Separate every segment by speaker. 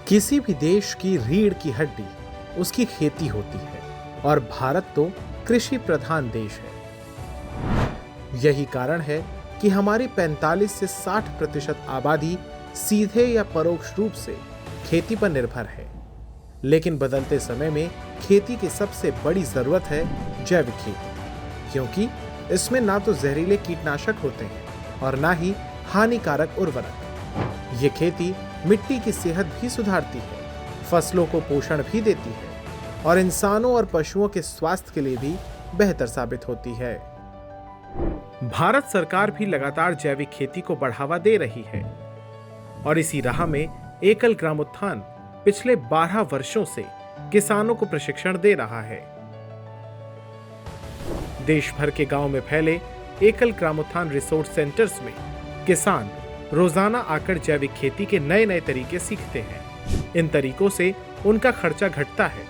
Speaker 1: किसी भी देश की रीढ़ की हड्डी उसकी खेती होती है और भारत तो कृषि प्रधान देश है। यही कारण है कि हमारी 45 से 60% आबादी सीधे या परोक्ष रूप से खेती पर निर्भर है। लेकिन बदलते समय में खेती की सबसे बड़ी जरूरत है जैविक खेती, क्योंकि इसमें ना तो जहरीले कीटनाशक होते हैं और ना ही हानिकारक उर्वरक। ये खेती मिट्टी की सेहत भी सुधारती है, फसलों को पोषण भी देती है और इंसानों और पशुओं के स्वास्थ्य के लिए भी बेहतर साबित होती है। भारत सरकार भी लगातार जैविक खेती को बढ़ावा दे रही है और इसी राह में एकल ग्रामोत्थान पिछले 12 वर्षों से किसानों को प्रशिक्षण दे रहा है। देश भर के गांव में फैले एकल ग्रामोत्थान रिसोर्स सेंटर्स में किसान रोजाना आकर जैविक खेती के नए नए तरीके सीखते हैं। इन तरीकों से उनका खर्चा घटता है,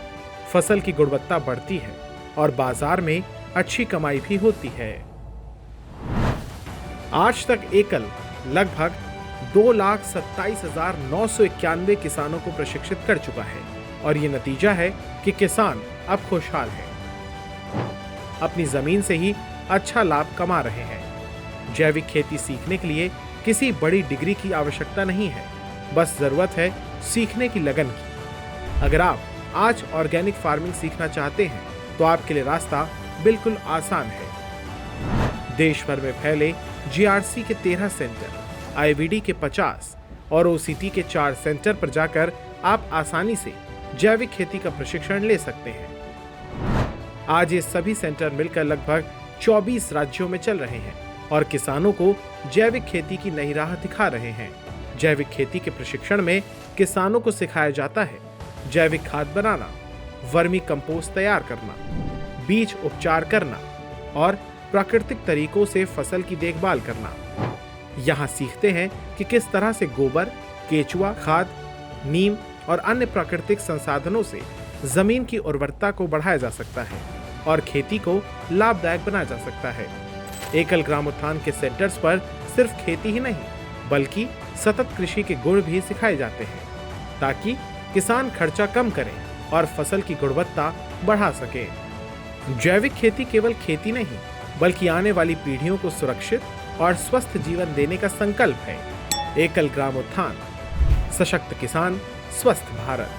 Speaker 1: फसल की गुणवत्ता बढ़ती है और बाजार में अच्छी कमाई भी होती है। आज तक एकल लगभग 2,27,991 किसानों को प्रशिक्षित कर चुका है और ये नतीजा है कि किसान अब खुशहाल है, अपनी जमीन से ही अच्छा लाभ कमा रहे हैं। जैविक खेती सीखने के लिए किसी बड़ी डिग्री की आवश्यकता नहीं है, बस जरूरत है सीखने की लगन की। अगर आप आज ऑर्गेनिक फार्मिंग सीखना चाहते हैं तो आपके लिए रास्ता बिल्कुल आसान है। देश भर में फैले जीआरसी के 13 सेंटर, आईवीडी के 50 और ओसीटी के 4 सेंटर पर जाकर आप आसानी से जैविक खेती का प्रशिक्षण ले सकते हैं। आज ये सभी सेंटर मिलकर लगभग 24 राज्यों में चल रहे हैं और किसानों को जैविक खेती की नई राह दिखा रहे हैं। जैविक खेती के प्रशिक्षण में किसानों को सिखाया जाता है जैविक खाद बनाना, वर्मी कंपोस्ट तैयार करना, बीज उपचार करना और प्राकृतिक तरीकों से फसल की देखभाल करना। यहाँ सीखते हैं कि किस तरह से गोबर, केचुआ खाद, नीम और अन्य प्राकृतिक संसाधनों से जमीन की उर्वरता को बढ़ाया जा सकता है और खेती को लाभदायक बनाया जा सकता है। एकल ग्रामोत्थान के सेंटर्स पर सिर्फ खेती ही नहीं बल्कि सतत कृषि के गुण भी सिखाए जाते हैं ताकि किसान खर्चा कम करें और फसल की गुणवत्ता बढ़ा सके। जैविक खेती केवल खेती नहीं बल्कि आने वाली पीढ़ियों को सुरक्षित और स्वस्थ जीवन देने का संकल्प है। एकल ग्रामोत्थान, सशक्त किसान, स्वस्थ भारत।